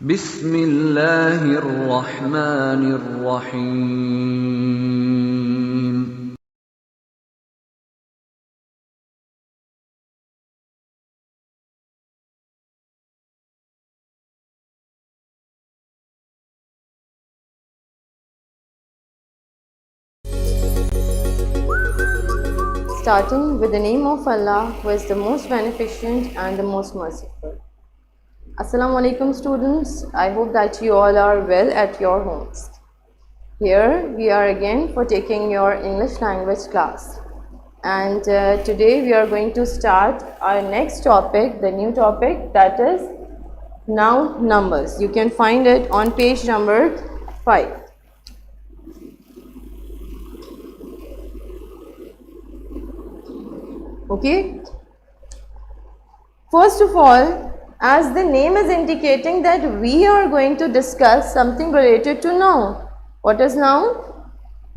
بسم الله الرحمن الرحيم. Starting with the name of Allah, who is the most beneficent and the most merciful. Assalamu alaikum students, I hope that you all are well at your homes. Here we are again for taking your English language class, and today we are going to start our next topic, the new topic, that is noun numbers. You can find it on page number 5. Okay, first of all, as the name is indicating that we are going to discuss something related to noun. What is noun?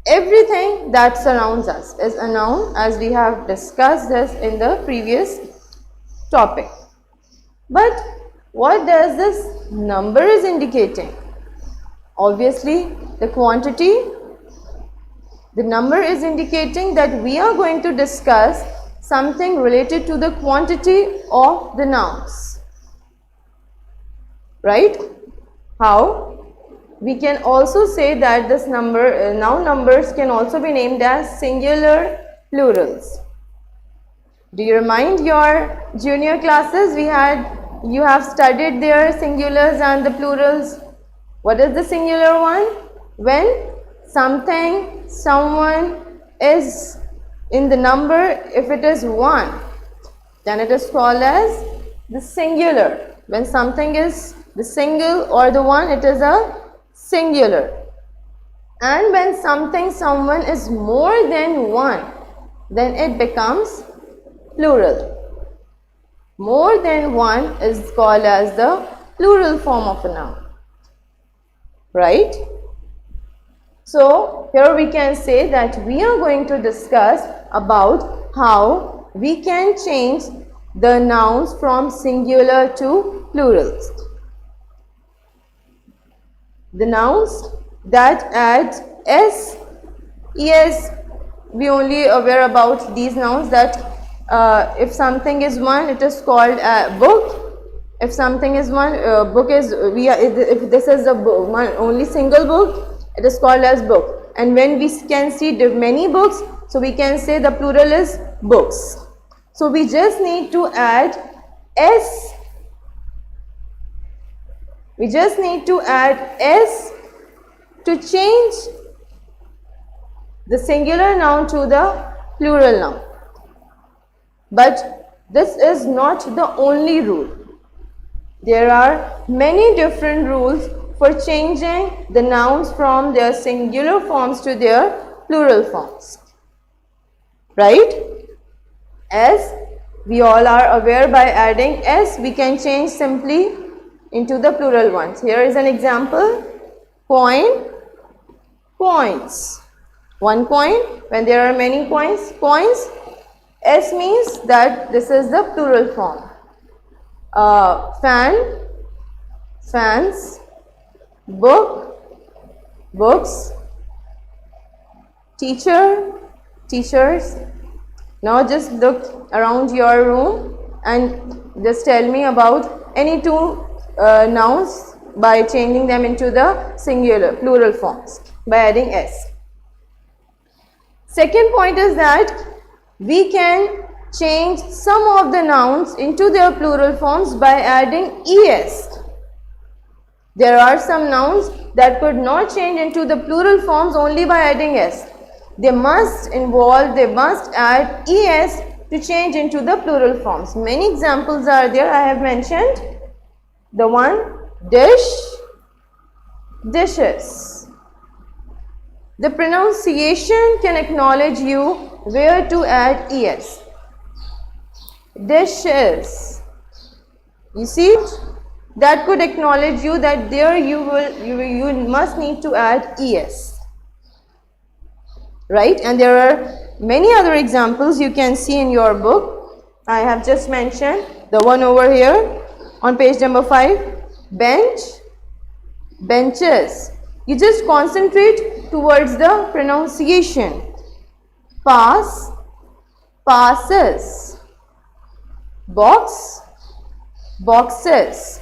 Everything that surrounds us is a noun, as we have discussed this in the previous topic. But what does this number is indicating? Obviously, the quantity. The number is indicating that we are going to discuss something related to the quantity of the nouns, right? How? We can also say that this number, noun numbers can also be named as singular plurals. Do you remind your junior classes you have studied their singulars and the plurals? What is the singular one? When something, someone is in the number, if it is one, then it is called as the singular. When something is the single or the one, it is a singular. And when something, someone is more than one, then it becomes plural. More than one is called as the plural form of a noun, right? So here we can say that we are going to discuss about how we can change the nouns from singular to plurals. The nouns that add s, es, we only aware about these nouns that if something is one, it is called a book. If something is one, book is, if this is a book, one only single book, it is called as book. And when we can see many books, so we can say the plural is books. So we just need to add s. We just need to add s to change the singular noun to the plural noun. But this is not the only rule. There are many different rules for changing the nouns from their singular forms to their plural forms, right? As we all are aware, by adding s, we can change simply into the plural ones. Here is an example: coin, coins. One coin, when there are many coins, s means that this is the plural form. Fan, fans. Book, books. Teacher, teachers. Now just look around your room and just tell me about any two nouns by changing them into the singular plural forms by adding s. Second point is that we can change some of the nouns into their plural forms by adding es. There are some nouns that could not change into the plural forms only by adding s. They must add es to change into the plural forms. Many examples are there. I have mentioned the one dish, dishes. The pronunciation can acknowledge you where to add es. Dishes. You see? That could acknowledge you that there you must need to add es, right? And there are many other examples you can see in your book. I have just mentioned the one over here on page number 5: bench, benches. You just concentrate towards the pronunciation. Pass, passes. Box, boxes.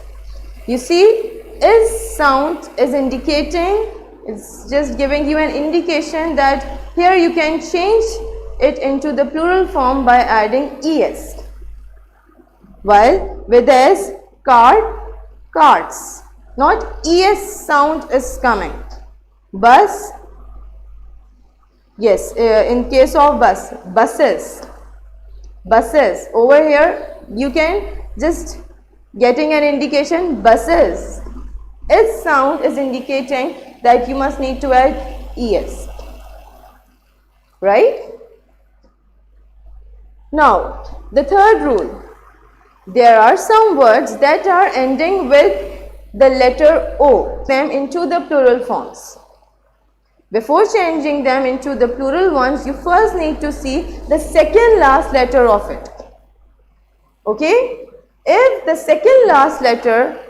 You see, is sound is indicating, it's just giving you an indication that here you can change it into the plural form by adding es. While with s, cart, carts. Not es sound is coming. Bus, yes, in case of bus, buses. Buses. Over here you can just getting an indication buses. Its sound is indicating that you must need to add es. Right? Now, the third rule. There are some words that are ending with the letter O, them into the plural forms. Before changing them into the plural ones, you first need to see the second last letter of it. Okay? If the second last letter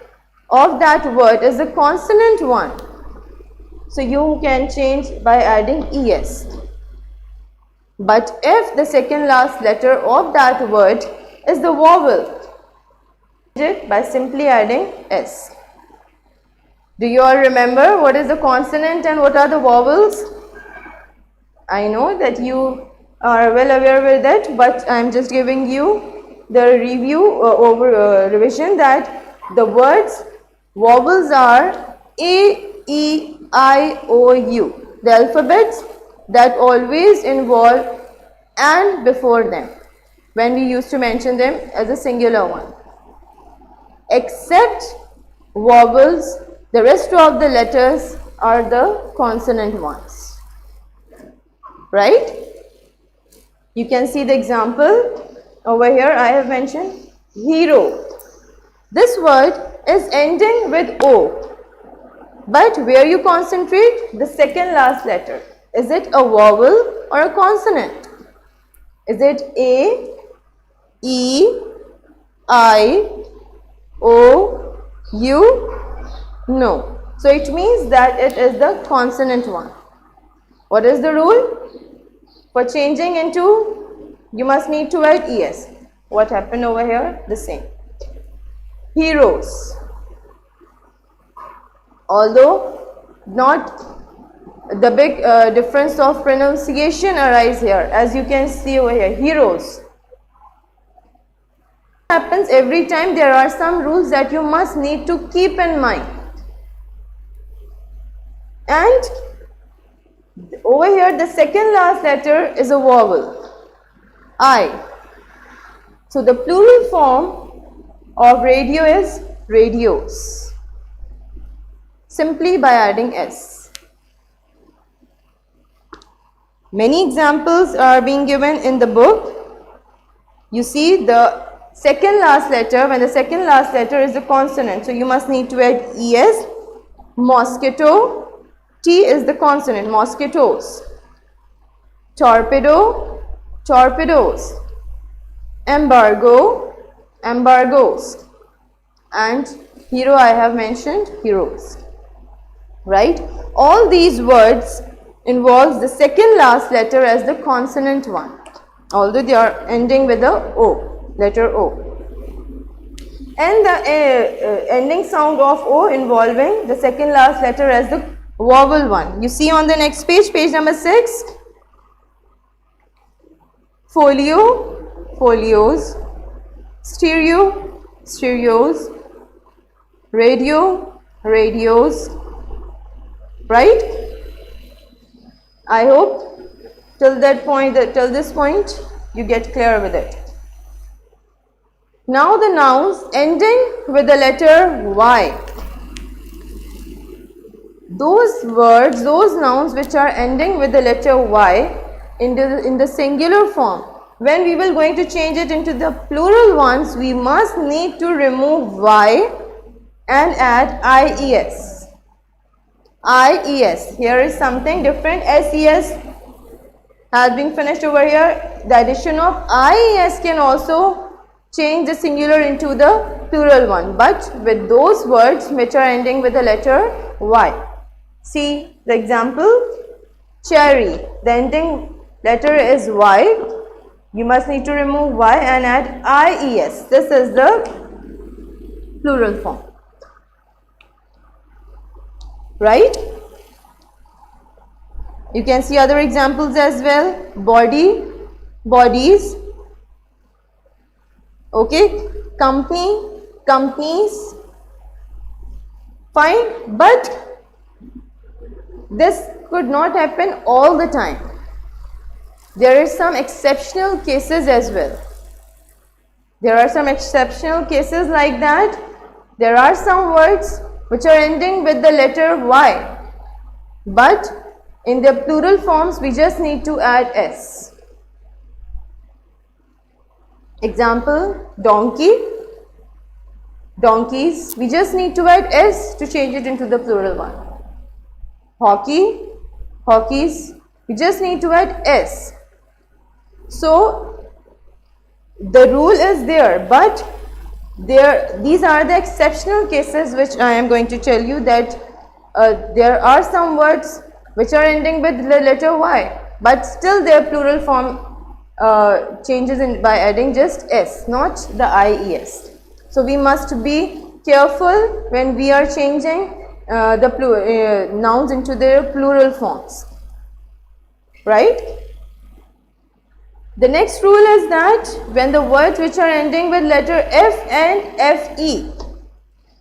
of that word is a consonant one, so you can change by adding es. But if the second last letter of that word is the vowel, change it by simply adding s. Do you all remember what is the consonant and what are the vowels? I know that you are well aware with that, but I am just giving you the review revision that the words vowels are A, E, I, O, U. The alphabets that always involve and before them when we used to mention them as a singular one. Except vowels, the rest of the letters are the consonant ones. Right? You can see the example over here. I have mentioned hero. This word is ending with O. But where you concentrate? The second last letter. Is it a vowel or a consonant? Is it A, E, I, O, U? No. So it means that it is the consonant one. What is the rule? For changing into, you must need to add es. What happened over here? The same. Heroes. Although not the big difference of pronunciation arise here, as you can see over here, heroes. Happens every time. There are some rules that you must need to keep in mind. And over here the second last letter is a vowel, I. So the plural form of radio is radios, simply by adding s. Many examples are being given in the book. You see the second last letter, when the second last letter is a consonant, so you must need to add es. Mosquito, T is the consonant, mosquitoes. Torpedo, torpedoes. Embargo, embargoes. And hero, I have mentioned heroes. Right? All these words involves the second last letter as the consonant one, although they are ending with the O, letter O. And the ending sound of O involving the second last letter as the vowel one. You see on the next page, page number 6. Folio, folios. Stereo, stereos. Radio, radios. Right? I hope till that point, till this point, you get clear with it. Now the nouns ending with the letter Y. Those words, those nouns which are ending with the letter Y in the singular form, when we will going to change it into the plural ones, we must need to remove Y and add IES. IES. Here is something different. SES has been finished over here. The addition of IES can also change the singular into the plural one. But with those words which are ending with the letter Y. See the example, cherry. The ending letter is Y. You must need to remove Y and add IES. This is the plural form. Right? You can see other examples as well. Body, bodies. Okay. Company, companies. Fine. But this could not happen all the time. There is some exceptional cases as well. There are some exceptional cases like that. There are some words which are ending with the letter Y. But in the plural forms, we just need to add S. Example, donkey, donkeys. We just need to add S to change it into the plural one. Hockey, hockeys. We just need to add S. So, the rule is there, but these are the exceptional cases which I am going to tell you, that there are some words which are ending with the letter Y, but still their plural form changes by adding just S, not the IES. So we must be careful when we are changing the nouns into their plural forms, right? The next rule is that when the words which are ending with letter F and FE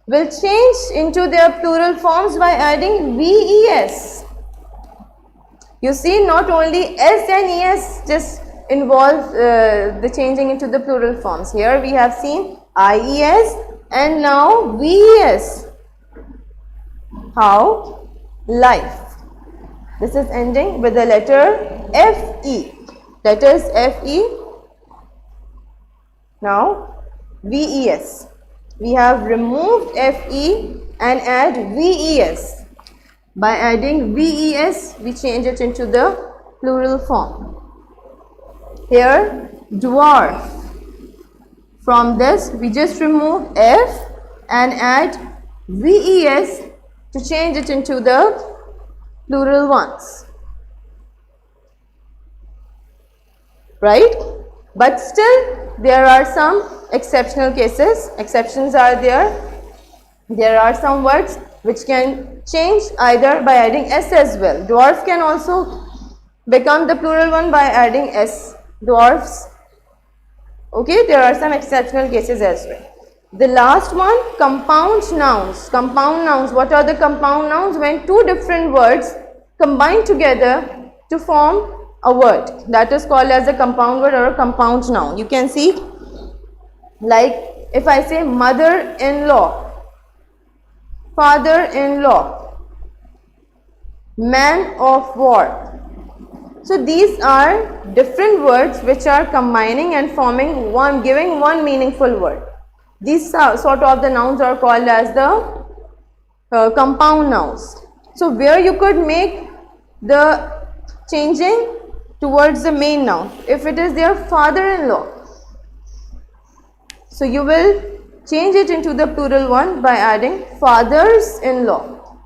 will change into their plural forms by adding VES. You see, not only S and ES just involve the changing into the plural forms. Here we have seen IES and now VES. How? Life. This is ending with the letter FE. That is FE. Now VES. We have removed FE and add VES. By adding VES, we change it into the plural form. Here, dwarf. From this, we just remove F and add VES to change it into the plural ones. Right? But still, there are some exceptional cases. Exceptions are there. There are some words which can change either by adding S as well. Dwarf can also become the plural one by adding S. Dwarfs. Okay, there are some exceptional cases as well. The last one, compound nouns. Compound nouns. What are the compound nouns? When two different words combine together to form a word, that is called as a compound word or a compound noun. You can see, like if I say mother-in-law, father-in-law, man of war. So these are different words which are combining and forming one, giving one meaningful word. These sort of the nouns are called as the compound nouns. So where you could make the changing towards the main noun, if it is their father-in-law, so you will change it into the plural one by adding fathers-in-law,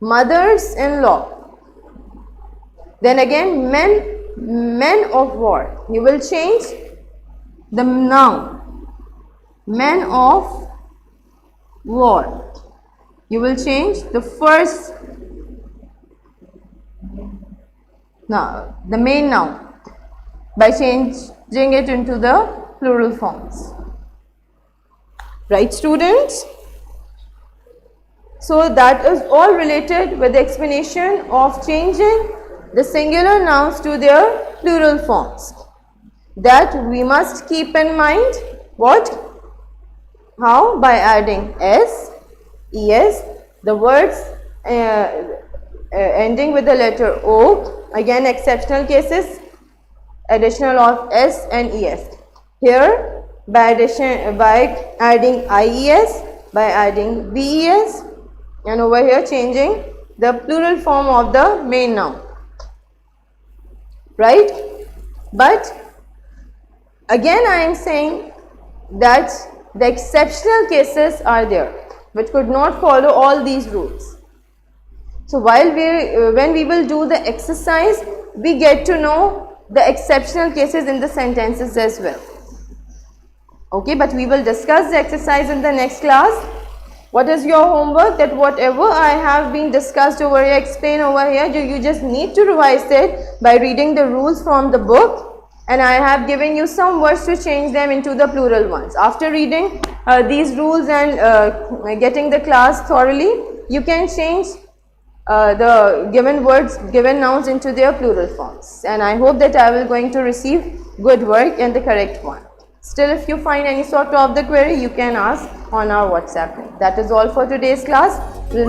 mothers-in-law. Then again, men of war. You will change the noun, men of war. You will change the first now the main noun by changing it into the plural forms. Right, students? So that is all related with the explanation of changing the singular nouns to their plural forms. That we must keep in mind. What? How? By adding S, ES, the words ending with the letter O. Again, exceptional cases, additional of S and ES. Here, by adding IES, by adding VES, and over here changing the plural form of the main noun. Right? But again, I am saying that the exceptional cases are there. which could not follow all these rules. So when we will do the exercise, we get to know the exceptional cases in the sentences as well. Okay, but we will discuss the exercise in the next class. What is your homework? That whatever I have been discussed over here, explain over here, you just need to revise it by reading the rules from the book. And I have given you some words to change them into the plural ones. After reading these rules and getting the class thoroughly, you can change the given words, given nouns into their plural forms. And I hope that I will going to receive good work and the correct one. Still, if you find any sort of the query, you can ask on our WhatsApp link. That is all for today's class. We'll